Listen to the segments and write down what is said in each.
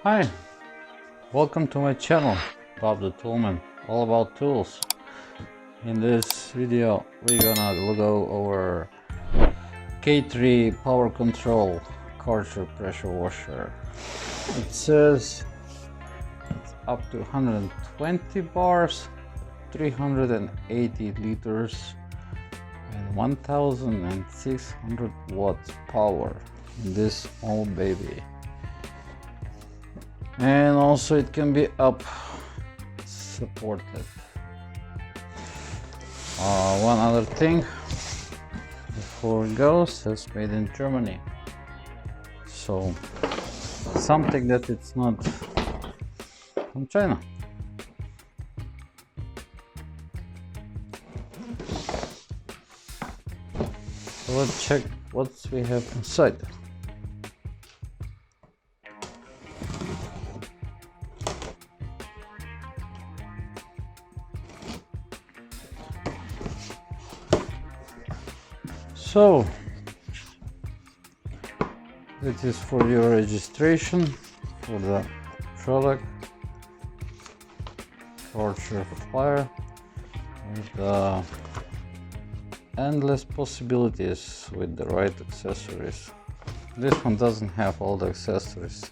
Hi, welcome to my channel, Bob the Toolman, all about tools. In this video we're gonna go over K3 power control Kärcher pressure washer. It says it's up to 120 bars, 380 liters and 1600 watts power in this small baby. And also it can be up supported. One other thing before it goes, says made in Germany, so something that it's not from China. So let's check what we have inside. So it is for your registration for the product, Karcher flyer with endless possibilities with the right accessories. This one doesn't have all the accessories,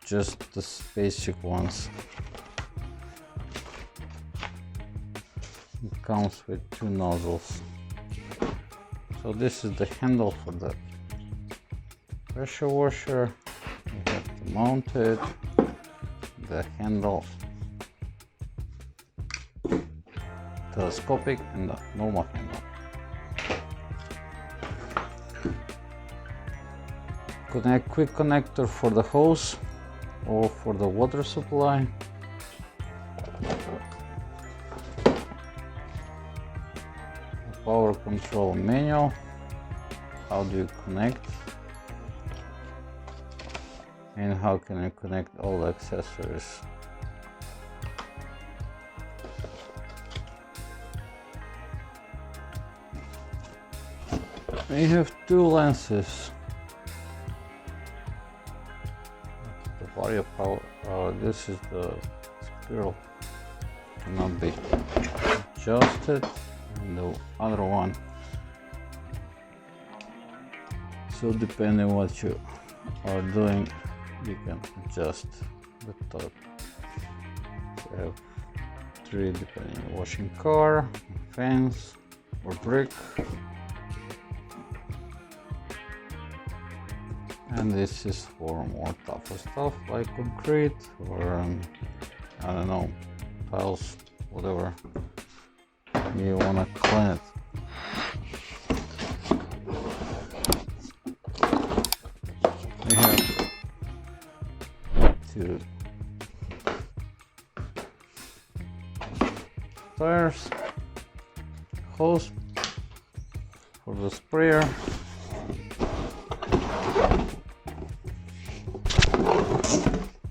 just the basic ones. It comes with two nozzles. So this is the handle for the pressure washer. You have to mount it, the handle, telescopic and the normal handle. Quick connector for the hose or for the water supply. Power control manual, how do you connect and how can you connect all the accessories. We have two lenses, the Vario power, this is the spiral, cannot be adjusted. And the other one, so depending what you are doing you can adjust the top. You have three depending on washing car, fence or brick, and this is for more tougher stuff like concrete or I don't know, tiles, whatever you want to clean it. We have two tires, hose for the sprayer,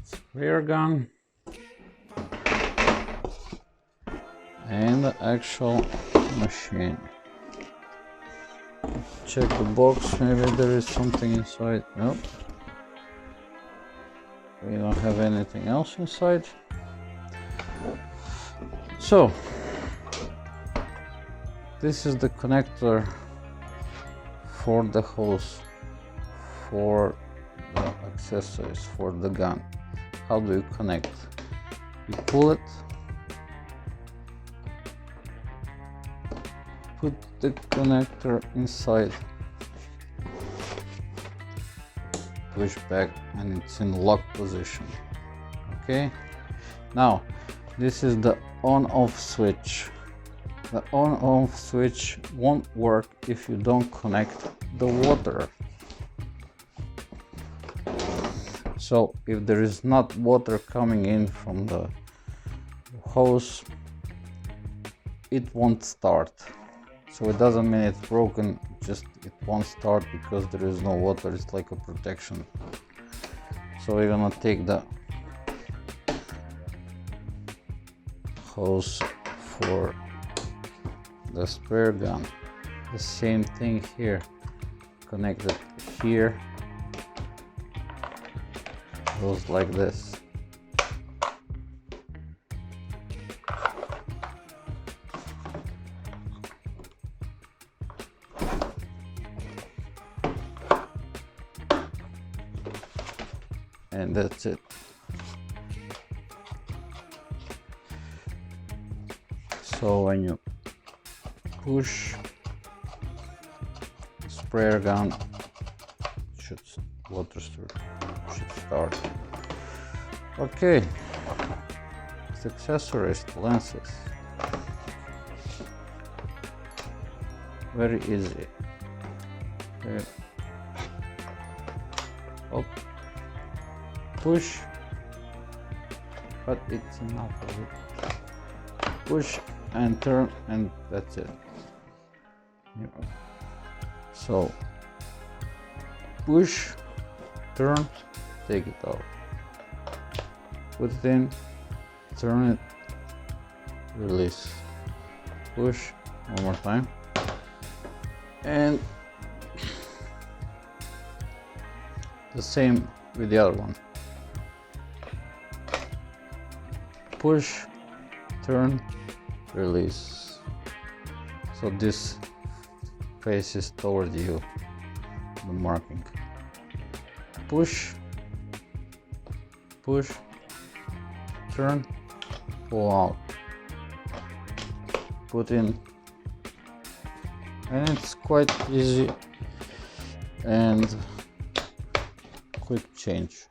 sprayer gun, and the actual machine. Check the box, maybe there is something inside. Nope, we don't have anything else inside. So this is the connector for the hose for the accessories for the gun. How do you connect? You pull it, put the connector inside, push back, and it's in lock position. Okay, now this is the on-off switch. The on-off switch won't work if you don't connect the water. So if there is not water coming in from the hose, it won't start. So it doesn't mean it's broken, just it won't start because there is no water. It's like a protection. So we're gonna take the hose for the sprayer gun. The same thing here, connect it here goes like this. And that's it. So when you push the sprayer gun, water should start. Okay, accessories, lenses, very easy. Okay. Up, push, but it's enough of it. Push and turn, and that's it. So push, turn, take it out, put it in, turn it, release, push one more time, and the same with the other one. Push, turn, release. So this faces toward you, the marking. Push, push, turn, pull out, put in, and it's quite easy and quick change.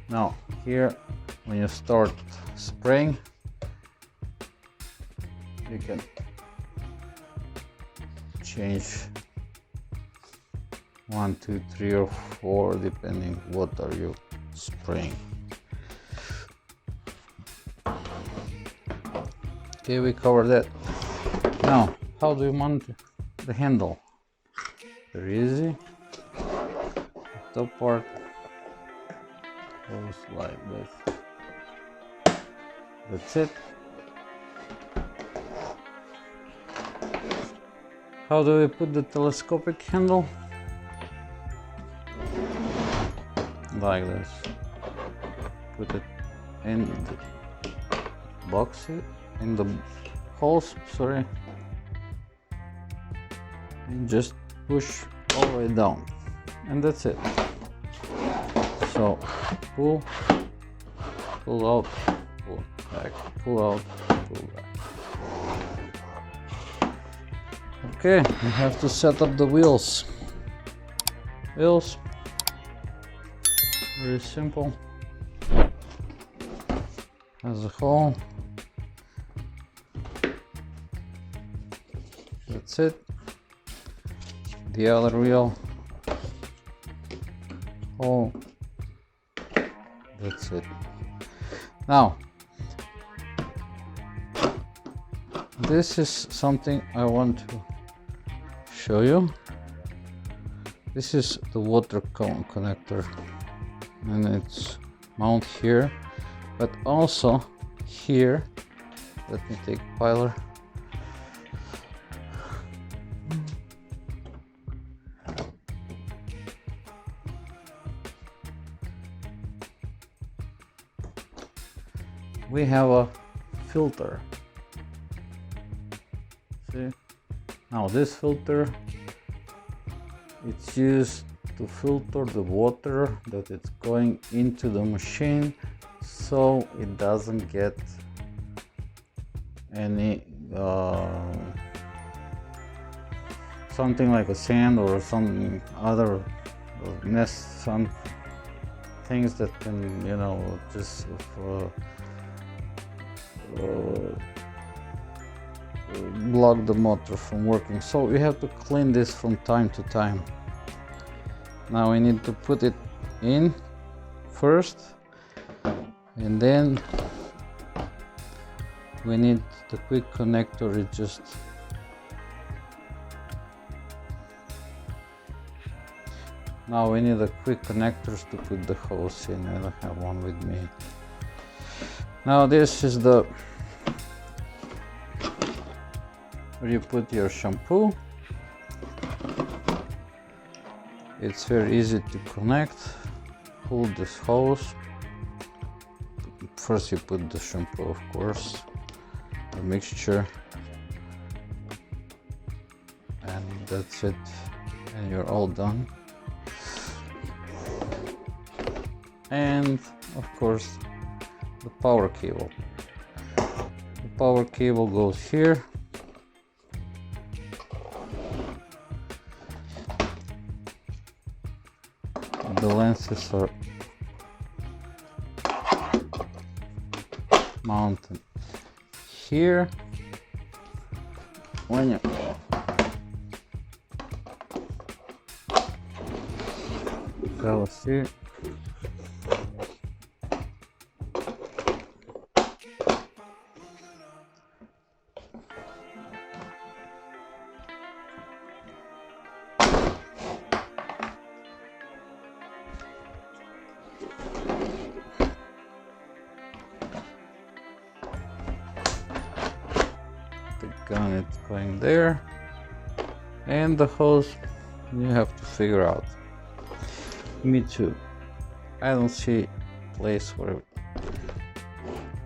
Now here, when you start spraying, you can change 1, 2, 3 or 4 depending what are you spraying. Okay, we covered that. Now how do you mount the handle? Very easy. The top part goes like this. That's it. How do we put the telescopic handle? Like this. Put it in the box, in the holes, sorry, and just push all the way down, and that's it. So pull, pull out, pull back, pull out, pull back. Okay, we have to set up the wheels. Wheels, very simple. Has a hole. That's it. The other wheel. Hole. That's it. Now, this is something I want to show you. This is the water cone connector, and it's mounted here, but also here. Let me take piler. We have a filter. See? Now this filter, it's used to filter the water that it's going into the machine, so it doesn't get any something like a sand or some other mess, some things that can, you know, just block the motor from working. So we have to clean this from time to time. Now we need to put it in first, and then we need the quick connector. It just now we need the quick connectors to put the hose in. I don't have one with me. Now this is the where you put your shampoo. It's very easy to connect. pull this hose. First you put the shampoo, of course, the mixture, and that's it, and you're all done. And of course the power cable. The power cable goes here. The lenses are mounted here. When you see, the gun is going there, and the hose you have to figure out. Me too. I don't see a place where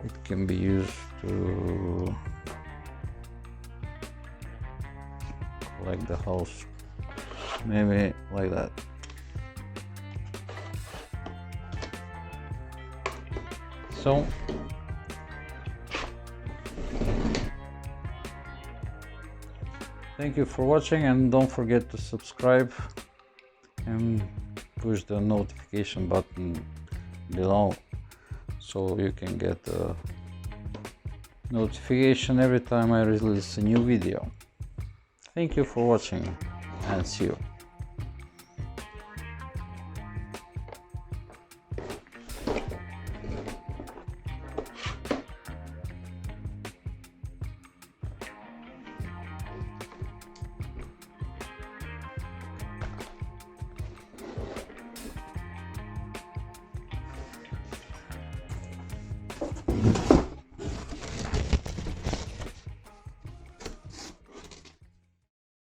it can be used to collect the hose. Maybe like that. So thank you for watching, and don't forget to subscribe and push the notification button below so you can get a notification every time I release a new video. Thank you for watching, and see you.